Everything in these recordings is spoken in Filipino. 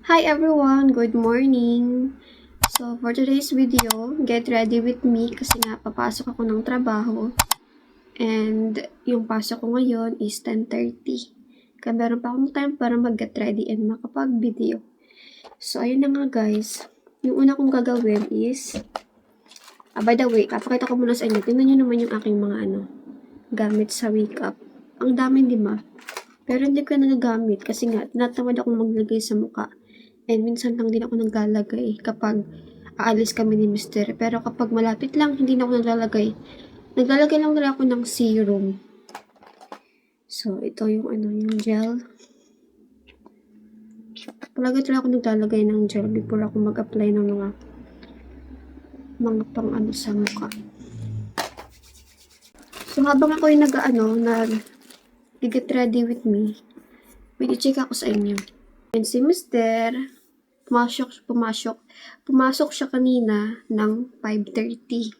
Hi everyone! Good morning! So, for today's video, get ready with me kasi nga papasok ako ng trabaho. And yung pasok ko ngayon is 10:30. Kaya meron pa akong time para mag-get ready and makapag-video. So, ayun na nga guys. Yung una kong gagawin is, by the way, papakita ko muna sa inyo. Tingnan nyo naman yung aking mga gamit sa wake up. Ang dami, di ba? Pero hindi ko na nagagamit kasi nga, tinatamad akong maglagay sa mukha. And minsan lang din ako naglalagay kapag aalis kami ni Mister. Pero kapag malapit lang, hindi na ako naglalagay. Naglalagay lang nila ako ng serum. So, ito yung yung gel. Palagi talaga ako naglalagay ng gel before ako mag-apply ng mga pang sa mukha. So, habang ako yung get ready with me, may i-check ako sa inyo. And si Mister, pumasok siya kanina ng 5:30.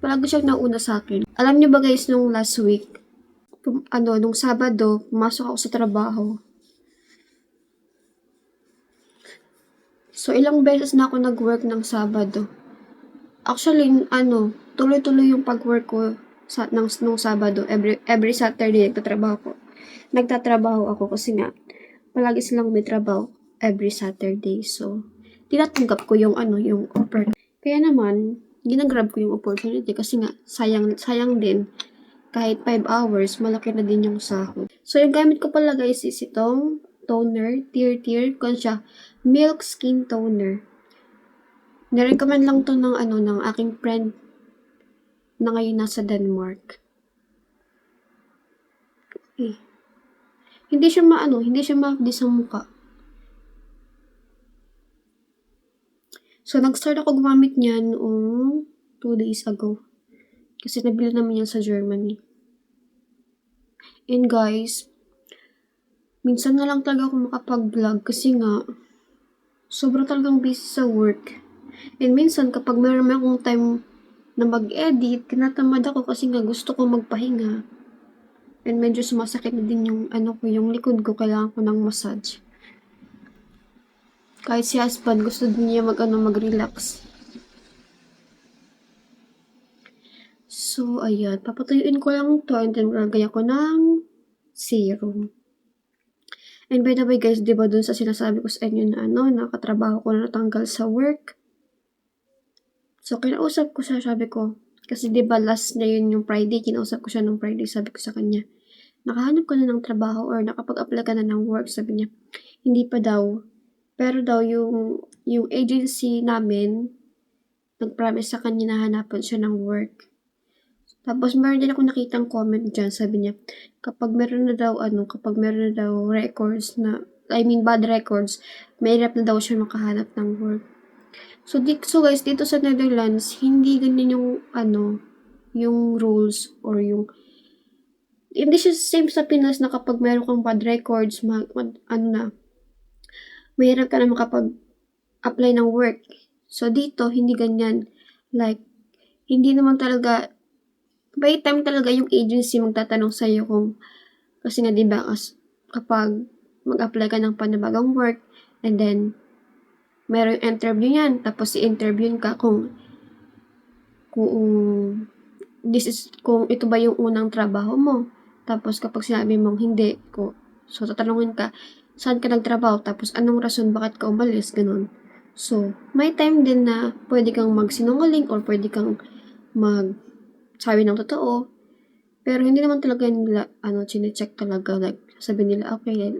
Palagi siyang nauna sa akin. Alam niyo ba guys, nung last week, nung Sabado, pumasok ako sa trabaho. So, ilang beses na ako nag-work ng Sabado. Actually, tuloy-tuloy yung pag-work ko nung Sabado. Every Saturday, nagtatrabaho ako kasi nga, palagi silang may trabaho every Saturday. So, tinatanggap ko yung offer. Kaya naman, ginagrab ko yung opportunity kasi nga, sayang din. Kahit 5 hours, malaki na din yung sahod. So, yung gamit ko pala guys is itong toner, Tear. Kung siya, Milk Skin Toner. Nirecommend lang to ng aking friend na ngayon nasa Denmark. Okay. Hindi siya ma-hapdi sa mukha. So, nag-start ako gumamit niyan 2 days ago. Kasi nabili namin yan sa Germany. And guys, minsan na lang talaga ako makapag-vlog kasi nga, sobrang talagang busy sa work. And minsan, kapag meron akong time na mag-edit, tinatamad ako kasi nga gusto ko magpahinga. And medyo sumasakit na din yung likod ko, kailangan ko ng massage. Kahit si husband, gusto din niya mag-relax. So, ayan. Papatuyuin ko lang to and then lagyan ko ng serum. And by the way guys, diba dun sa sinasabi ko sa inyo na nakatrabaho ko na natanggal sa work. So, kinausap ko siya, sabi ko, kasi diba last na yun yung Friday, kinausap ko siya nung Friday, sabi ko sa kanya, nakahanap ka na ng trabaho or nakapag-apply ka na ng work, sabi niya, hindi pa daw. Pero daw yung agency namin, nag-promise sa kanya na hanapan siya ng work. Tapos meron din ako nakitang comment dyan, sabi niya, kapag meron na daw records na, bad records, mahirap na daw siya makahanap ng work. So guys, dito sa Netherlands, hindi ganyan yung rules or hindi siya same sa Pinas na kapag meron kang bad records, mahirap ka na makapag-apply ng work. So dito, hindi ganyan. Like, hindi naman talaga, by time talaga yung agency magtatanong sa'yo kasi nga diba, kapag mag-apply ka ng panibagong work, and then, merong interview yan, tapos i-interview ka kung ito ba yung unang trabaho mo. Tapos kapag sinabi mong hindi, so tatanungin ka, saan ka nagtrabaho, tapos anong rason bakit ka umalis, ganun. So, may time din na pwede kang magsinungaling or pwede kang magsabi ng totoo. Pero hindi naman talaga nila, chine-check talaga. Like, sabi nila, okay,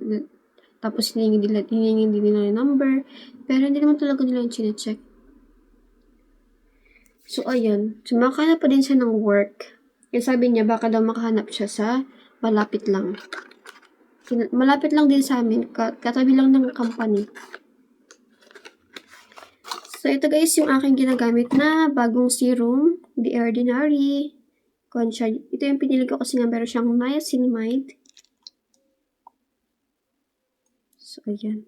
tapos hiningin din nila yung number, pero hindi naman talaga nila yung chine-check. So, ayan. Sumakana pa din siya ng work. Kaya sabi niya, baka daw makahanap siya sa malapit lang. Malapit lang din sa amin. Katabi lang ng company. So, ito guys, yung aking ginagamit na bagong serum. The Ordinary. Ito yung pinili ko kasi nga meron siyang niacinamide. So, ayan.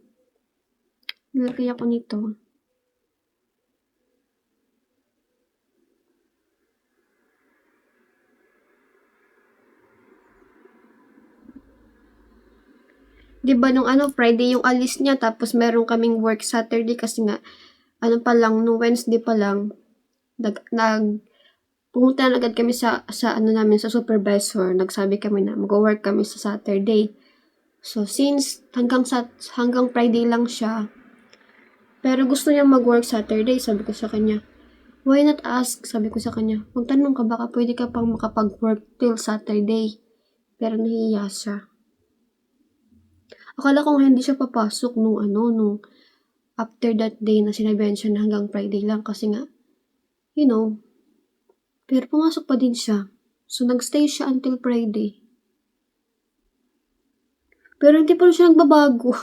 Nilagay ako nito. 'Di ba nung Friday yung alis niya tapos meron kaming work Saturday kasi nga pa lang nung Wednesday pa lang pumunta na agad kami sa namin sa supervisor. Nagsabi kami na mag-work kami sa Saturday. So since hanggang Friday lang siya, pero gusto niya mag-work Saturday, sabi ko sa kanya, why not ask? Sabi ko sa kanya, magtanong ka baka pwede ka pang makapag-work till Saturday. Pero nahihiya siya. Akala ko hindi siya papasok nung after that day na sinabihan siya na hanggang Friday lang kasi nga, pero pumasok pa din siya. So, nagstay siya until Friday. Pero hindi pa rin siya nagbabago.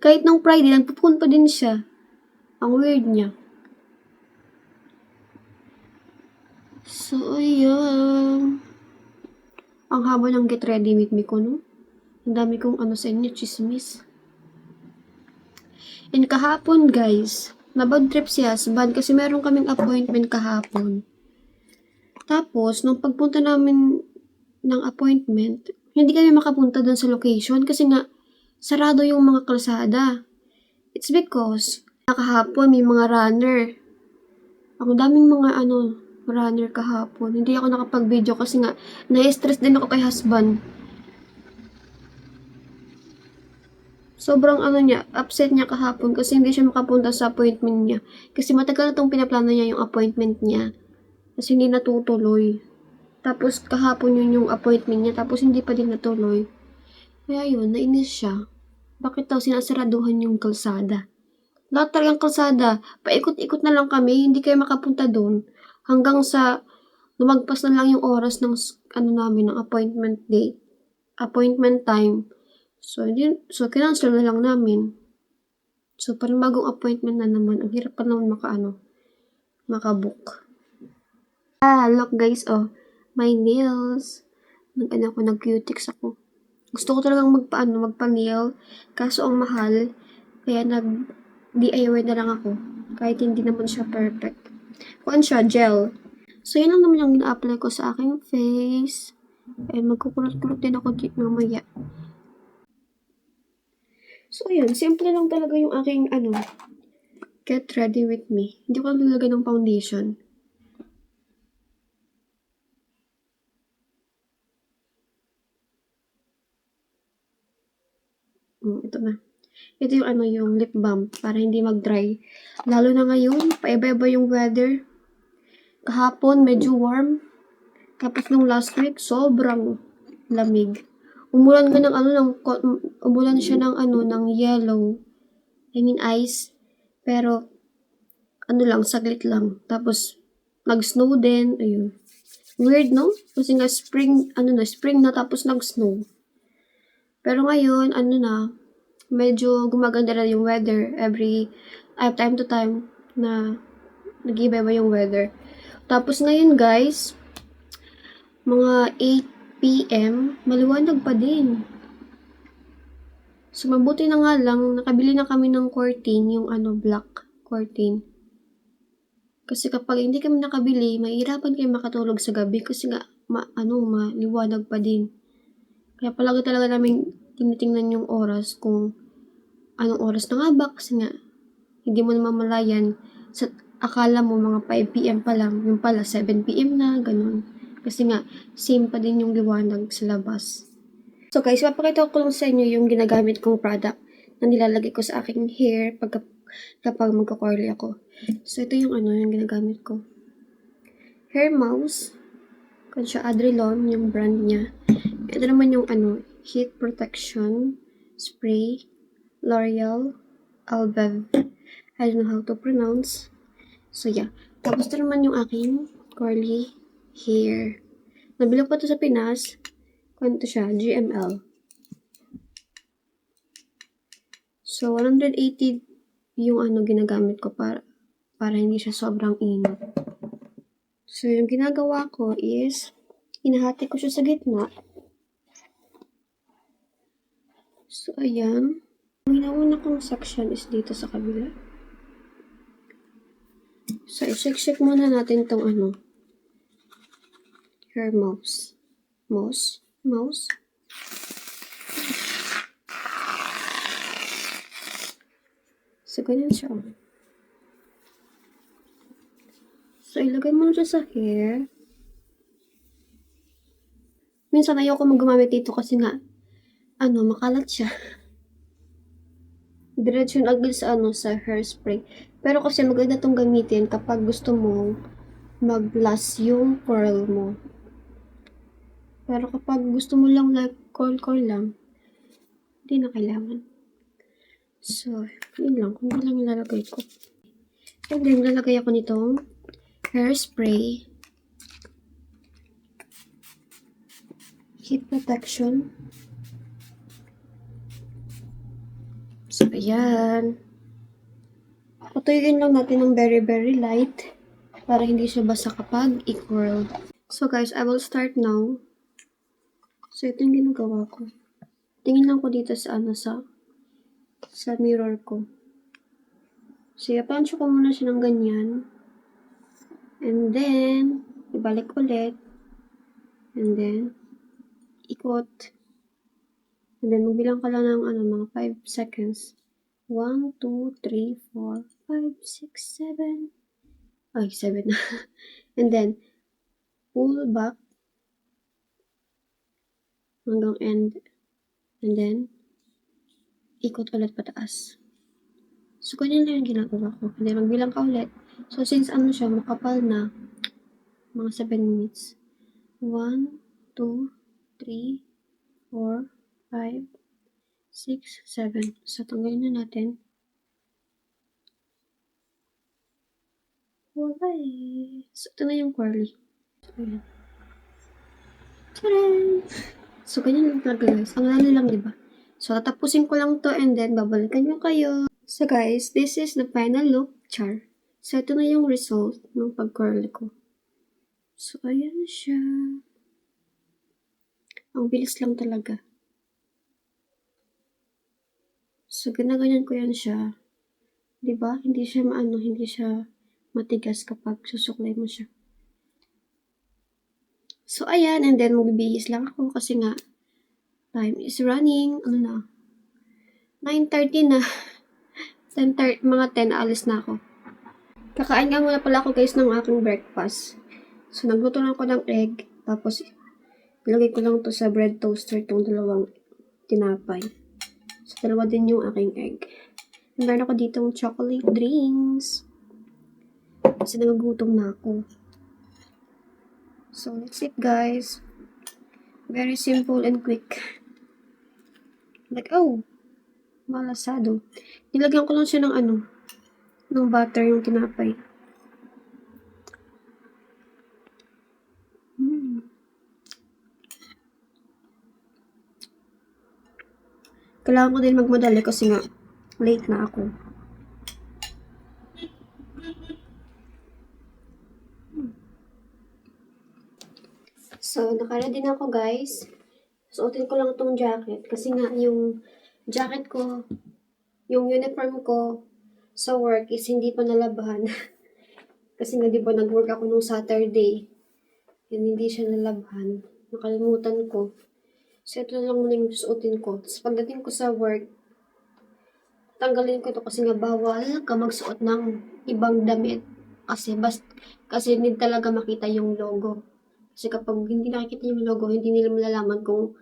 Kahit nung Friday, nagpupunta pa din siya. Ang weird niya. So, ayan. Ang haba ng get ready with me ko, no? Ang dami kong sa inyo, chismis. And kahapon, guys, nabag trip si husband kasi meron kaming appointment kahapon. Tapos, nung pagpunta namin ng appointment, hindi kami makapunta doon sa location kasi nga, sarado yung mga kalsada. It's because, kahapon may mga runner. Ang daming mga runner kahapon. Hindi ako nakapag-video kasi nga, na-stress din ako kay husband. Sobrang upset niya kahapon kasi hindi siya makapunta sa appointment niya. Kasi matagal na itong pinaplano niya yung appointment niya. Kasi hindi natutuloy. Tapos kahapon yun yung appointment niya, tapos hindi pa din natuloy. Kaya yun, nainis siya. Bakit daw sinasaraduhan yung kalsada? Lahat talagang kalsada, paikot-ikot na lang kami, hindi kayo makapunta doon. Hanggang sa lumagpas na lang yung oras ng namin, ng appointment date, appointment time. So kinancel na lang namin. So, parang bagong appointment na naman. Ang hirap pa naman makabook. Look guys, my nails. Nag-cutics ako. Gusto ko talagang magpa-nail. Kaso ang mahal. Kaya DIY na lang ako. Kahit hindi naman siya perfect. Kuan siya, gel. So, yun lang naman yung gina-apply ko sa aking face. And magkukulot-kulot din ako mamaya. So, yun. Simple lang talaga yung aking, get ready with me. Hindi ko nalagay ng foundation. Ito na. Ito yung yung lip balm para hindi mag-dry. Lalo na ngayon, paiba-iba yung weather. Kahapon, medyo warm. Tapos nung last week, sobrang lamig. Umulan ka ng umulan siya ng yellow. I mean ice. Pero, lang, saglit lang. Tapos, nag-snow din. Ayun. Weird, no? Kasi nga spring na tapos nag-snow. Pero ngayon, medyo gumaganda na yung weather time to time na nag-iba-iba yung weather. Tapos ngayon guys, mga 8 p.m., maliwanag pa din. So mabuti na nga lang, nakabili na kami ng curtain, yung black curtain. Kasi kapag hindi kami nakabili, mahirapan kayo makatulog sa gabi kasi nga, maliwanag pa din. Kaya palagi talaga namin tinitingnan yung oras kung anong oras na nga ba kasi nga hindi mo naman malayan sa akala mo mga 5 p.m. pa lang, yung pala 7 p.m. na, ganun. Kasi nga, same pa din yung liwanag sa labas. So guys, papakita ko lang sa inyo yung ginagamit kong product na nilalagay ko sa aking hair kapag magka-curly ako. So ito yung yung ginagamit ko. Hair Mouse. Kung siya Adrelon, yung brand niya. Ito naman yung heat protection spray. L'Oreal Albev. I don't know how to pronounce. So, yeah. Tapos ito naman yung aking curly hair. Nabili ko ito sa Pinas. Kwento siya? GML. So, 180 yung ginagamit ko para hindi siya sobrang init. So, yung ginagawa ko is hinahati ko siya sa gitna. So, ayan. Ang inauna kong section is dito sa kabila. So, i-check muna natin tong hair mouse. Mouse. So, ganyan siya. So, ilagay mo siya sa hair. Minsan ayoko gumamit dito kasi nga, makalat siya. Diretso yun agad sa hairspray. Pero kasi maganda tong gamitin kapag gusto mo mag-last yung curl mo. Pero kapag gusto mo lang like curl lang, hindi na kailangan. So, yun lang. Kung lang ilalagay ko. And then, lalagay ako nitong hairspray. Heat protection. So, ayan. Patuyuin lang natin ng very, very light para hindi siya basa kapag i-curl. So, guys, I will start now. So, ito yung ginagawa ko. Tingin lang ko dito sa mirror ko. So, i-plancho ko muna siya ng ganyan. And then, ibalik ulit. And then, ikot. And then, magbilang ka lang ng mga 5 seconds. 1, 2, 3, 4, 5, 6, 7. Ay, 7 na. And then, pull back hanggang end. And then, ikot ulit pataas. So, ganyan lang yung ginagawa ko. And then, magbilang ka ulit. So, since siya, makapal na, mga 7 minutes. 1, 2, 3, 4, 5, 6, 7. So, tanggalin na natin. Okay. So, ito na yung curly. So, ayan. Tadaan! So, ganyan lang talaga guys. Ang lalo lang, diba? So, tatapusin ko lang to and then babalikan nyo kayo. So, guys, this is the final look, char. So, ito na yung result ng pag-curl ko. So, ayan siya. Ang bilis lang talaga. So, ginaganyan ko yan siya. Diba? Hindi siya hindi siya matigas kapag susuklay mo siya. So, ayan. And then, magbibihis lang ako kasi nga, time is running. 9:30 na. 10:30, mga 10, alis na ako. Kakain nga muna pala ako guys ng aking breakfast. So, nagluto lang ako ng egg. Tapos, ilagay ko lang to sa bread toaster itong dalawang tinapay. So, dalawa din yung aking egg. And meron ako ditong chocolate drinks. Kasi nagugutom na ako. So, that's it guys. Very simple and quick. Like, malasado. Nilagyan ko lang siya ng ng butter yung tinapay. Kailangan ko din magmadali kasi nga late na ako. So, naka-ready na ako guys. Suotin ko lang itong jacket kasi nga yung jacket ko, yung uniform ko sa work is hindi pa nalabhan. Kasi nga diba nag-work ako nung Saturday. Yan, hindi siya nalabhan. Nakalimutan ko. So, ito lang muna yung suotin ko. Tapos pagdating ko sa work, tanggalin ko ito kasi nga bawal ka magsuot ng ibang damit. Kasi hindi talaga makita yung logo. Kasi kapag hindi nakikita yung logo, hindi nila malalaman kung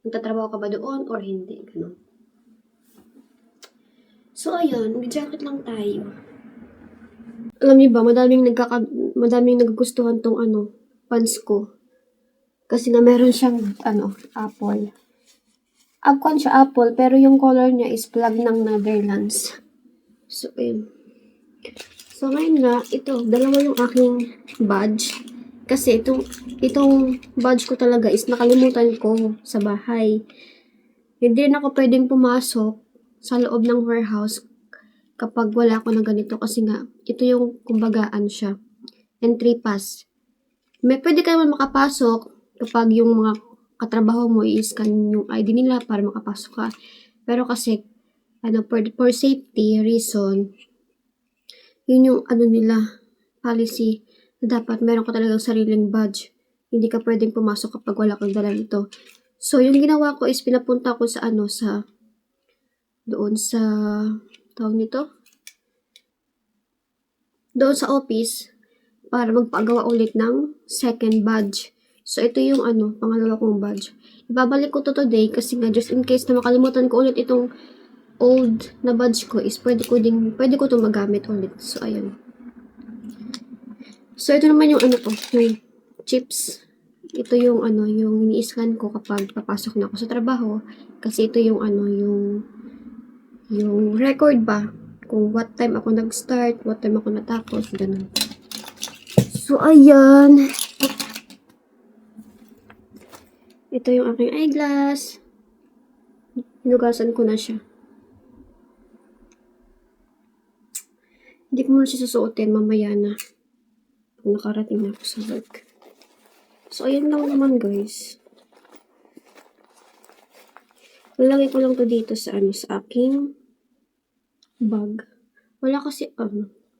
nagtatrabaho ka ba doon or hindi. Ganun. So, ayun. Mag-jacket lang tayo. Alam niyo ba, madaming naggustuhan tong pants ko. Kasi na meron siyang, apple. Apple, pero yung color niya is flag ng Netherlands. So, ayun. So, ngayon nga, ito, dalawa yung aking badge. Kasi itong badge ko talaga is nakalimutan ko sa bahay. Hindi rin ako pwedeng pumasok sa loob ng warehouse kapag wala ako ng ganito kasi nga, ito yung kumbagaan siya. Entry pass. Pwede ka naman makapasok kapag yung mga katrabaho mo i-scan yung ID nila para makapasok ka. Pero kasi, for safety reason, yun yung nila, policy, na dapat meron ka talagang sariling badge. Hindi ka pwedeng pumasok kapag wala kang dala nito. So, yung ginawa ko is pinapunta ko sa doon sa, tawag nito, doon sa office para magpagawa ulit ng second badge. So, ito yung pangalawa kong badge. Ibabalik ko to today kasi nga just in case na makalimutan ko ulit itong old na badge ko is pwede ko itong magamit ulit. So, ayun. So, ito naman yung yung chips. Ito yung yung ini-scan ko kapag papasok na ako sa trabaho. Kasi ito yung yung record ba? Kung what time ako nag-start, what time ako natapos, ganun. So, ayan. Ito yung aking eyeglass. Hinugasan ko na siya. Hindi ko muna siya susuotin, mamaya na. Pag nakarating na ako sa work. So, ayan lang naman, guys. Lalagay ko lang to dito sa sa aking bag. Wala kasi,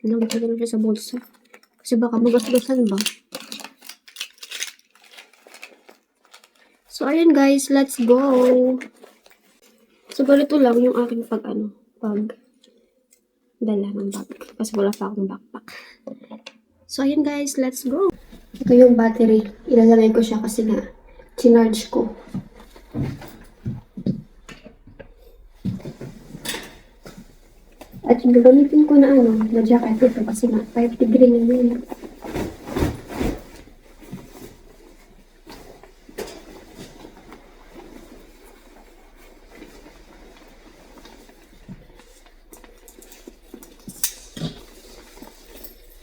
lalagay ko lang siya sa bulsa. Kasi baka magasgasan ba? So, ayan guys, let's go! So, ganito lang yung aking pag dala ng bag. Kasi wala pa akong backpack. So, ayan guys, let's go! Ito yung battery. Ilalagay ko siya kasi nga, chinarge ko. At yung gagamitin ko na na jacket ito kasi nga 5 degree na yun.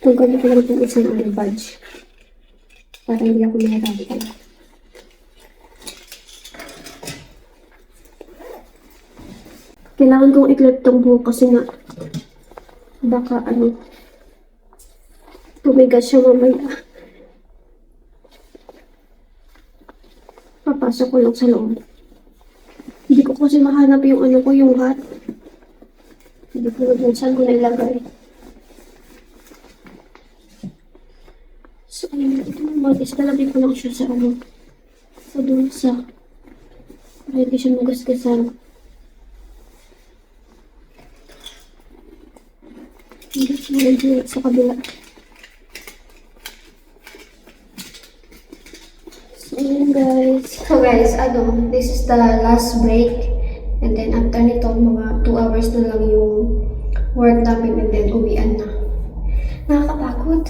Tanggalin ko lang itong isang badge para hindi ako mahirapan. Kailangan kong i-clip tong buhok kasi nga baka tumigas siya mamaya. Papasok ko lang sa loob. Hindi ko kasi mahanap yung yung hat. Hindi ko alam saan ko nailagay. So, ayun, ito naman is talagay ko lang siya sa sa dulsa. Para hindi siya magasgasan. Hindi siya magasgasan sa kabila. So, ayun guys. So guys, this is the last break. And then after nito, mga 2 hours na lang yung work namin and then uwian na. Nakakatakot.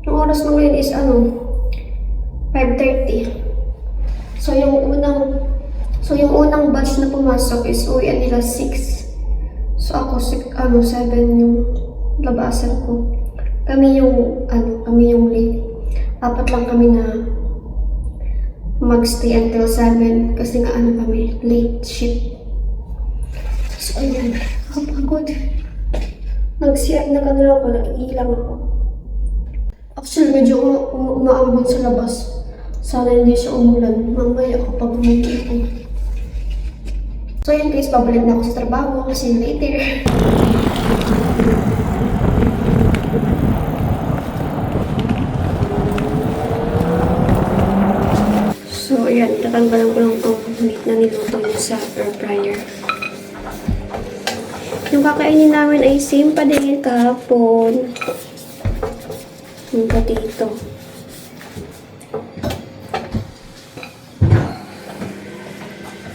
Yung oras mo ngayon is 5:30. So yung unang batch na pumasok is uwian nila 6. So ako 7 yung labasan ko. Kami yung late. 4 lang kami na magstay until 7 kasi nga kami late shift. So ayan, nakapagod. Nag-ano ako, nag-iilang ako. Actually, medyo umaambon sa labas. Sana hindi siya umulan. Mamaya kapag umuwi ko. So yun guys, babalik na ako sa trabaho kasi later. So ayan, tatanggalan ko lang itong meat na niluto niya sa air fryer. Yung kakainin namin ay same pa din kahapon. Yung potato.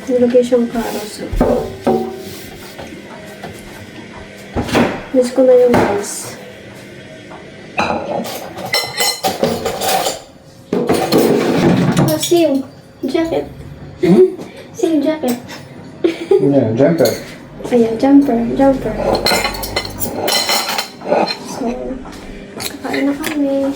Nilagay siyang carrots. Miss ko na yung rice. Oh, see you. Jacket. See you, jacket. Yeah, jumper. Ayan, jumper. So, kakain na kami.